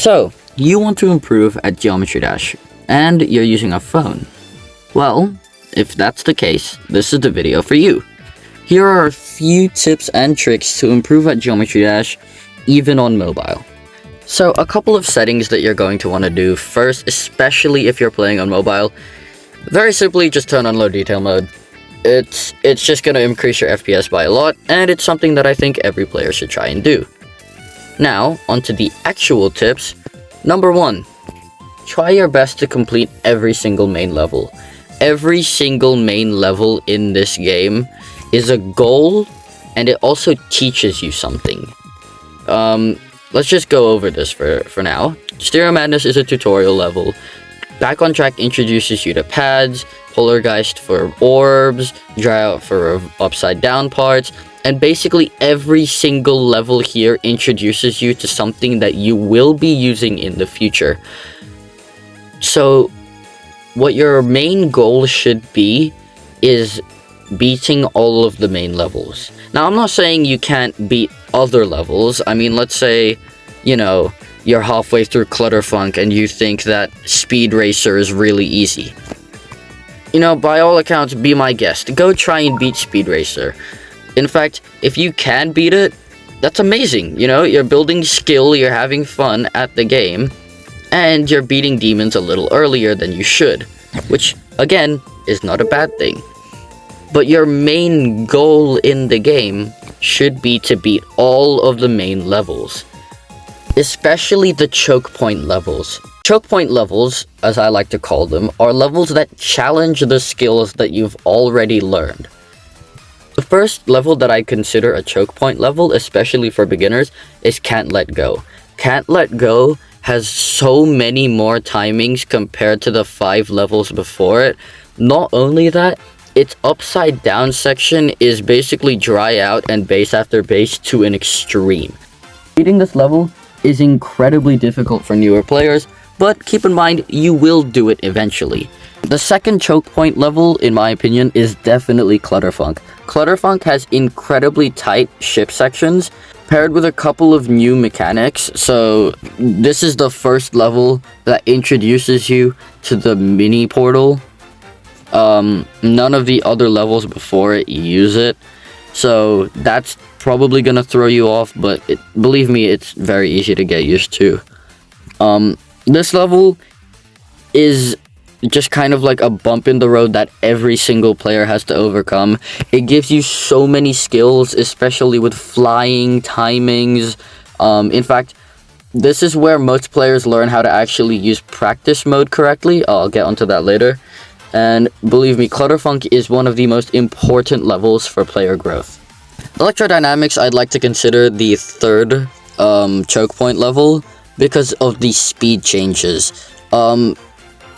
So, you want to improve at Geometry Dash, and you're using a phone. Well, if that's the case, this is the video for you. Here are a few tips and tricks to improve at Geometry Dash, even on mobile. So, a couple of settings that you're going to want to do first, especially if you're playing on mobile. Very simply, just turn on low detail mode. It's just going to increase your FPS by a lot, and it's something that I think every player should try and do. Now, onto the actual tips. Number 1, try your best to complete every single main level. Every single main level in this game is a goal, and it also teaches you something. Let's just go over this for now. Stereo Madness is a tutorial level. Back on Track introduces you to pads, Polargeist for orbs, Dry Out for upside down parts, and basically every single level here introduces you to something that you will be using in the future. So, what your main goal should be is beating all of the main levels. Now, I'm not saying you can't beat other levels. I mean, let's say, you're halfway through Clutterfunk and you think that Speed Racer is really easy. By all accounts, be my guest. Go try and beat Speed Racer. In fact, if you can beat it, that's amazing. You're building skill, you're having fun at the game, and you're beating demons a little earlier than you should, which, again, is not a bad thing. But your main goal in the game should be to beat all of the main levels, especially the choke point levels. Choke point levels, as I like to call them, are levels that challenge the skills that you've already learned. The first level that I consider a choke point level, especially for beginners, is Can't Let Go. Can't Let Go has so many more timings compared to the 5 levels before it. Not only that, its upside down section is basically dry out and base after base to an extreme. Beating this level is incredibly difficult for newer players, but keep in mind, you will do it eventually. The second choke point level, in my opinion, is definitely Clutterfunk. Clutterfunk has incredibly tight ship sections, paired with a couple of new mechanics. So this is the first level that introduces you to the mini portal. None of the other levels before it use it, so that's probably gonna throw you off, but believe me, it's very easy to get used to. This level is just kind of like a bump in the road that every single player has to overcome. It gives you so many skills, especially with flying, timings. In fact, this is where most players learn how to actually use practice mode correctly. I'll get onto that later. And believe me, Clutterfunk is one of the most important levels for player growth. Electrodynamics, I'd like to consider the third choke point level because of the speed changes.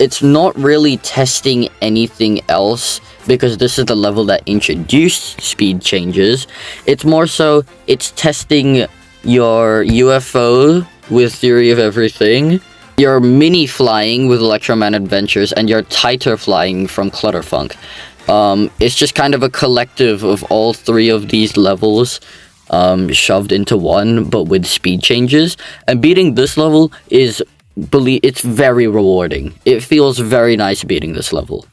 It's not really testing anything else because this is the level that introduced speed changes. It's more so, it's testing your UFO with Theory of Everything, your mini flying with Electroman Adventures, and your tighter flying from Clutterfunk. It's just kind of a collective of all 3 of these levels shoved into one, but with speed changes. And beating this level it's very rewarding. It feels very nice beating this level.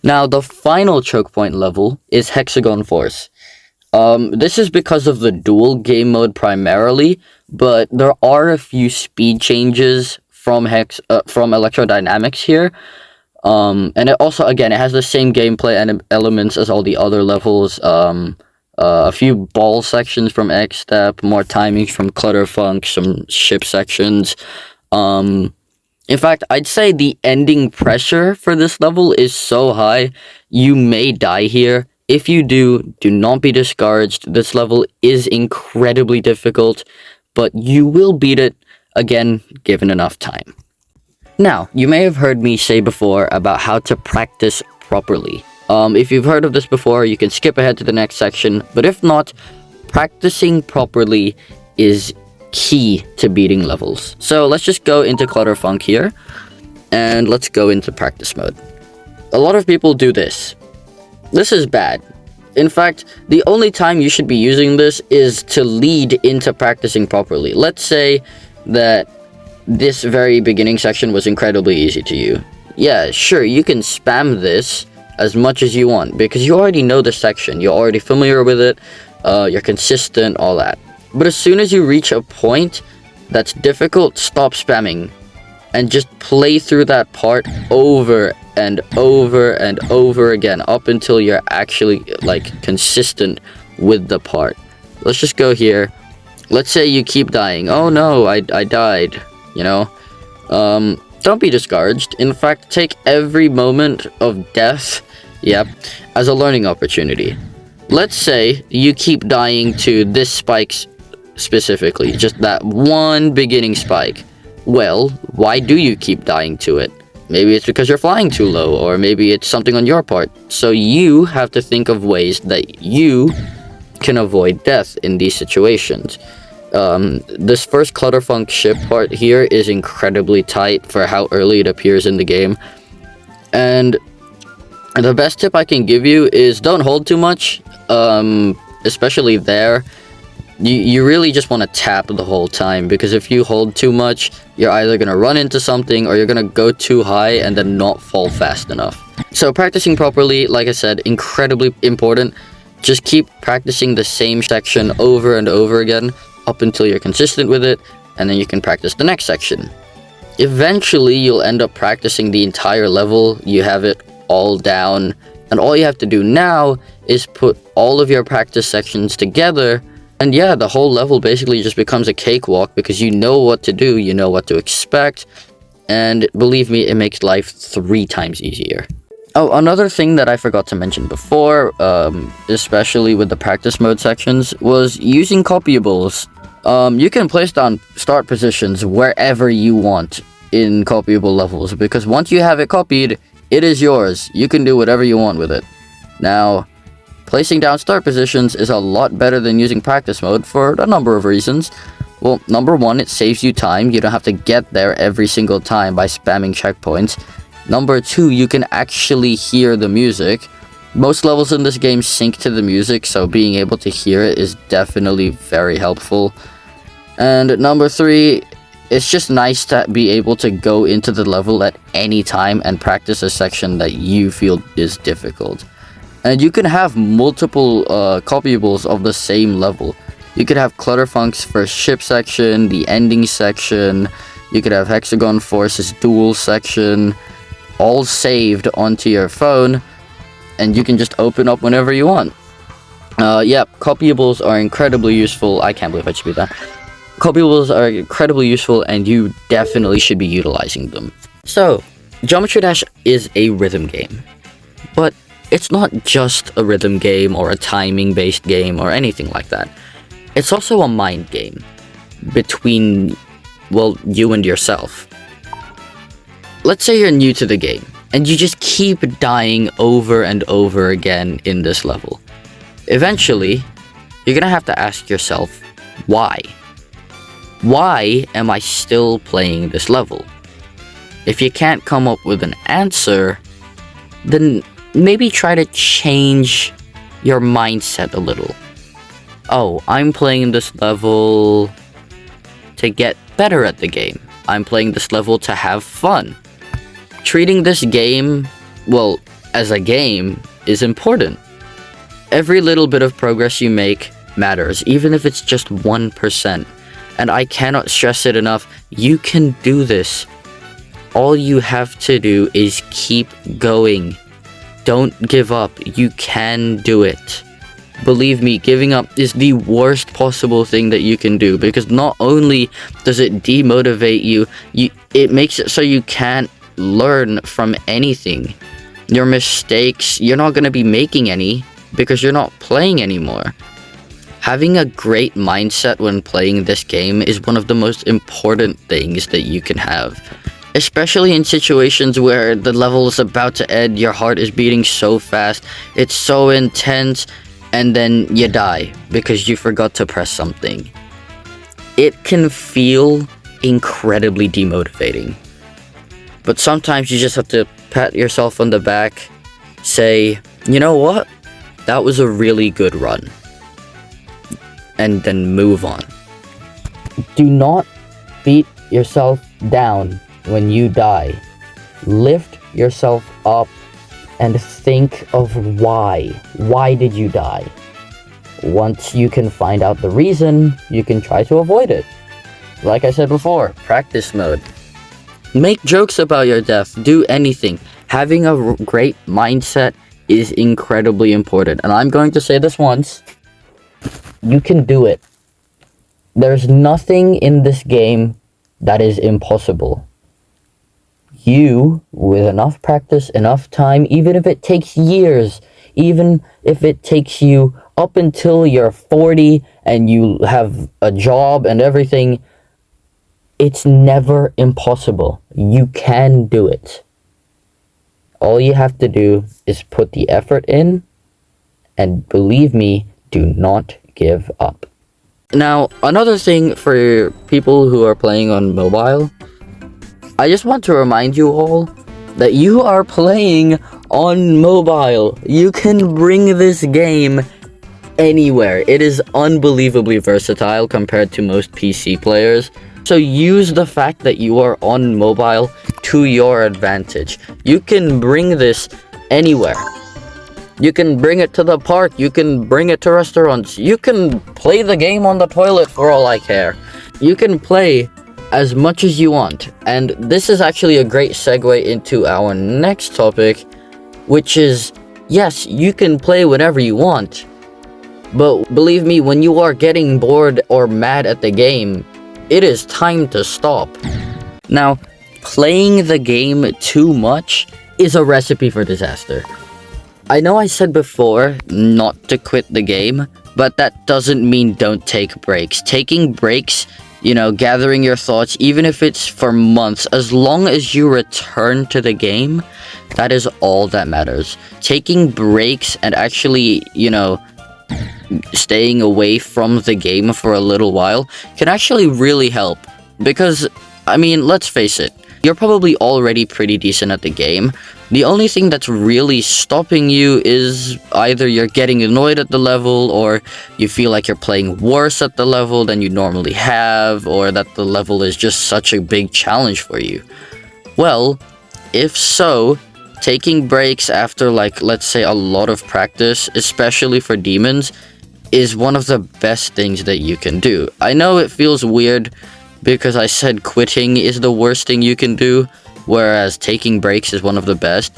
Now, the final choke point level is Hexagon Force. This is because of the dual game mode primarily, but there are a few speed changes from Electrodynamics here. And it also, again, it has the same gameplay and elements as all the other levels. A few ball sections from X-Step, more timings from Clutterfunk, some ship sections. In fact, I'd say the ending pressure for this level is so high, you may die here. If you do not be discouraged. This level is incredibly difficult, but you will beat it, again, given enough time. Now, you may have heard me say before about how to practice properly. If you've heard of this before, you can skip ahead to the next section, but if not, practicing properly is key to beating levels. So let's just go into Clutterfunk here, and let's go into practice mode. A lot of people do this. This is bad. In fact, the only time you should be using this is to lead into practicing properly. Let's say that this very beginning section was incredibly easy to you. Yeah, sure, you can spam this as much as you want because you already know the section, you're already familiar with it, you're consistent, all that. But as soon as you reach a point that's difficult, stop spamming and just play through that part over and over and over again up until you're actually like consistent with the part. Let's just go here. Let's say you keep dying. Oh no, I died, you know? Don't be discouraged. In fact, take every moment of death, yep, as a learning opportunity. Let's say you keep dying to this spike specifically, just that one beginning spike. Well, why do you keep dying to it? Maybe it's because you're flying too low, or maybe it's something on your part. So you have to think of ways that you can avoid death in these situations. This first Clutterfunk ship part here is incredibly tight for how early it appears in the game. And the best tip I can give you is don't hold too much, especially there. You really just want to tap the whole time, because if you hold too much, you're either going to run into something or you're going to go too high and then not fall fast enough. So practicing properly, like I said, incredibly important. Just keep practicing the same section over and over again up until you're consistent with it, and then you can practice the next section. Eventually, you'll end up practicing the entire level. You have it all down, and all you have to do now is put all of your practice sections together. And yeah, the whole level basically just becomes a cakewalk because you know what to do, you know what to expect, and believe me, it makes life 3 times easier. Oh, another thing that I forgot to mention before, especially with the practice mode sections, was using copyables. You can place down start positions wherever you want in copyable levels, because once you have it copied, it is yours. You can do whatever you want with it. Now, placing down start positions is a lot better than using practice mode for a number of reasons. Well, number 1, it saves you time. You don't have to get there every single time by spamming checkpoints. Number 2, you can actually hear the music. Most levels in this game sync to the music, so being able to hear it is definitely very helpful. And number 3, it's just nice to be able to go into the level at any time and practice a section that you feel is difficult. And you can have multiple copyables of the same level. You could have Clutterfunk's first ship section, the ending section. You could have Hexagon Force's duel section, all saved onto your phone, and you can just open up whenever you want. Yeah, copyables are incredibly useful. I can't believe I just beat that. Copyables are incredibly useful, and you definitely should be utilizing them. So, Geometry Dash is a rhythm game, but it's not just a rhythm game or a timing-based game or anything like that. It's also a mind game between, well, you and yourself. Let's say you're new to the game, and you just keep dying over and over again in this level. Eventually, you're gonna have to ask yourself, why? Why am I still playing this level? If you can't come up with an answer, then maybe try to change your mindset a little. Oh, I'm playing this level to get better at the game. I'm playing this level to have fun. Treating this game, well, as a game is important. Every little bit of progress you make matters, even if it's just 1%. And I cannot stress it enough, you can do this. All you have to do is keep going. Don't give up. You can do it. Believe me, giving up is the worst possible thing that you can do, because not only does it demotivate you, it makes it so you can't learn from anything. Your mistakes, you're not going to be making any because you're not playing anymore. Having a great mindset when playing this game is one of the most important things that you can have. Especially in situations where the level is about to end, your heart is beating so fast, it's so intense, and then you die because you forgot to press something. It can feel incredibly demotivating. But sometimes you just have to pat yourself on the back, say, you know what? That was a really good run. And then move on. Do not beat yourself down when you die. Lift yourself up and think of why. Why did you die? Once you can find out the reason, you can try to avoid it. Like I said before, practice mode. Make jokes about your death. Do anything. Having a great mindset is incredibly important. And I'm going to say this once. You can do it. There's nothing in this game that is impossible. You, with enough practice, enough time, even if it takes years, even if it takes you up until you're 40 and you have a job and everything, it's never impossible. You can do it. All you have to do is put the effort in, and believe me, do not give up. Now, another thing for people who are playing on mobile, I just want to remind you all that you are playing on mobile. You can bring this game anywhere. It is unbelievably versatile compared to most PC players. So use the fact that you are on mobile to your advantage. You can bring this anywhere. You can bring it to the park. You can bring it to restaurants. You can play the game on the toilet for all I care. You can play as much as you want. And this is actually a great segue into our next topic, which is, yes, you can play whenever you want. But believe me, when you are getting bored or mad at the game, it is time to stop. Now, playing the game too much is a recipe for disaster. I know I said before not to quit the game, but that doesn't mean don't take breaks. Taking breaks, gathering your thoughts, even if it's for months, as long as you return to the game, that is all that matters. Taking breaks and actually, staying away from the game for a little while can actually really help. Because, let's face it, you're probably already pretty decent at the game. The only thing that's really stopping you is either you're getting annoyed at the level, or you feel like you're playing worse at the level than you normally have, or that the level is just such a big challenge for you. Well, if so, taking breaks after, let's say a lot of practice, especially for demons, is one of the best things that you can do. I know it feels weird because I said quitting is the worst thing you can do, whereas taking breaks is one of the best.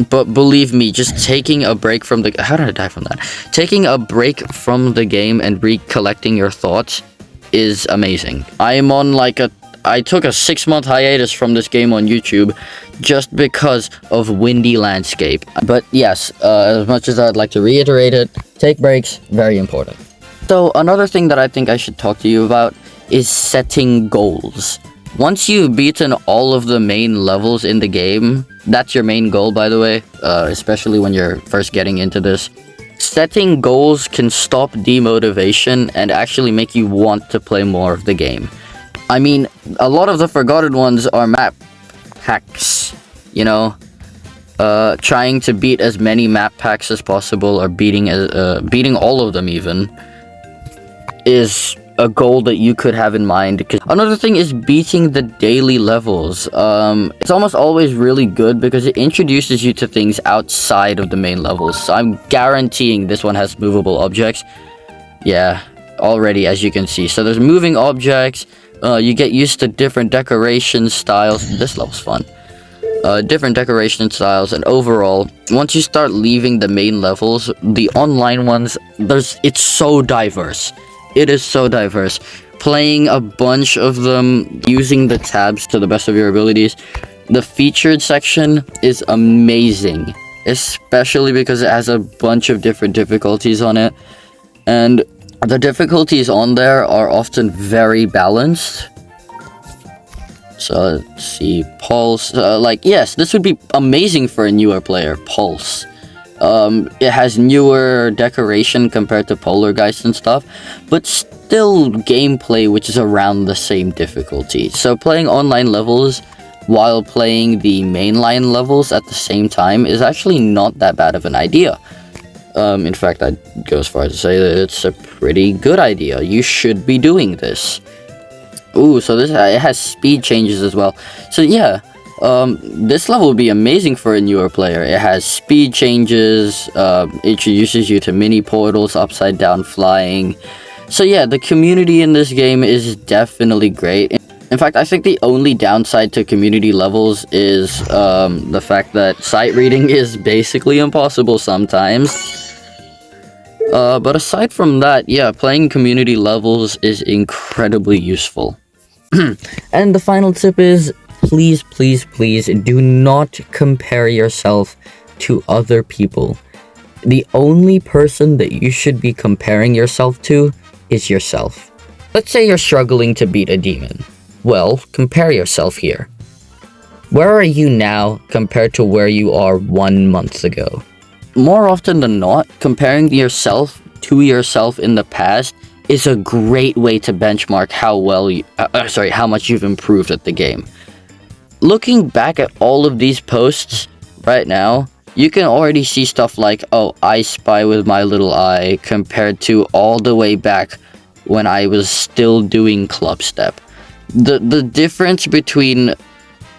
But believe me, just taking a break from the... How did I die from that? Taking a break from the game and recollecting your thoughts is amazing. I am on I took a 6-month hiatus from this game on YouTube just because of windy landscape. But yes, as much as I'd like to reiterate it, take breaks, very important. So another thing that I think I should talk to you about is setting goals. Once you've beaten all of the main levels in the game, that's your main goal, by the way, especially when you're first getting into this. Setting goals can stop demotivation and actually make you want to play more of the game. A lot of the forgotten ones are map hacks, trying to beat as many map packs as possible, or beating all of them even, is a goal that you could have in mind. Another thing is beating the daily levels. It's almost always really good because it introduces you to things outside of the main levels. So I'm guaranteeing this one has movable objects. Yeah, already, as you can see. So there's moving objects. You get used to different decoration styles. This level's fun. Different decoration styles, and overall, once you start leaving the main levels, the online ones, it's so diverse. It is so diverse. Playing a bunch of them, using the tabs to the best of your abilities. The featured section is amazing, especially because it has a bunch of different difficulties on it, and the difficulties on there are often very balanced. So let's see, Pulse, yes, this would be amazing for a newer player, Pulse. It has newer decoration compared to Polargeist and stuff, but still gameplay which is around the same difficulty. So playing online levels while playing the mainline levels at the same time is actually not that bad of an idea. In fact, I'd go as far as to say that it's a pretty good idea. You should be doing this. Ooh, so this it has speed changes as well. So yeah, this level would be amazing for a newer player. It has speed changes, introduces you to mini portals, upside down flying. So yeah, the community in this game is definitely great. In fact, I think the only downside to community levels is the fact that sight reading is basically impossible sometimes. But aside from that, yeah, playing community levels is incredibly useful. And the final tip is, please, please, please do not compare yourself to other people. The only person that you should be comparing yourself to is yourself. Let's say you're struggling to beat a demon. Well, compare yourself here. Where are you now compared to where you are 1 month ago? More often than not, comparing yourself to yourself in the past is a great way to benchmark how much you've improved at the game. Looking back at all of these posts right now, you can already see stuff like, oh, I spy with my little eye compared to all the way back when I was still doing club step. The difference between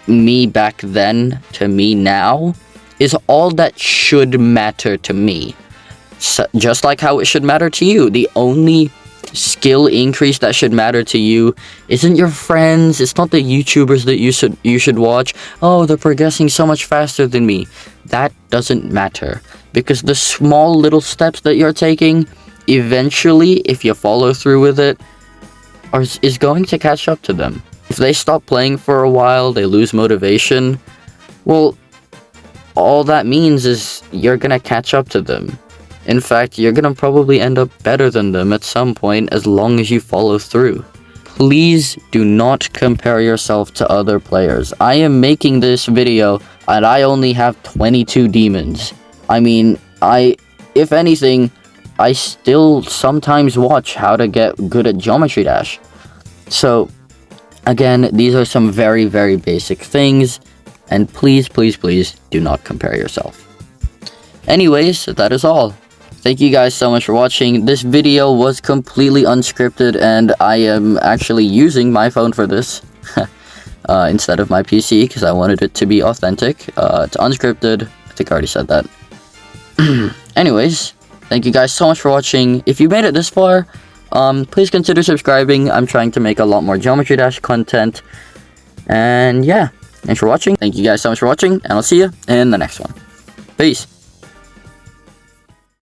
me back then to me now is all that should matter to me. So, just like how it should matter to you. The only skill increase that should matter to you isn't your friends, it's not the YouTubers that you should watch. Oh, they're progressing so much faster than me. That doesn't matter, because the small little steps that you're taking, eventually, if you follow through with it, is going to catch up to them. If they stop playing for a while, they lose motivation, well, all that means is you're gonna catch up to them. In fact, you're gonna probably end up better than them at some point as long as you follow through. Please do not compare yourself to other players. I am making this video and I only have 22 demons. I mean, if anything, I still sometimes watch how to get good at Geometry Dash. So, again, these are some very, very basic things, and please, please, please do not compare yourself. Anyways, that is all. Thank you guys so much for watching. This video was completely unscripted, and I am actually using my phone for this instead of my PC because I wanted it to be authentic. It's unscripted. I think I already said that. Anyways, thank you guys so much for watching. If you made it this far, please consider subscribing. I'm trying to make a lot more Geometry Dash content. And yeah, thanks for watching. Thank you guys so much for watching, and I'll see you in the next one. Peace.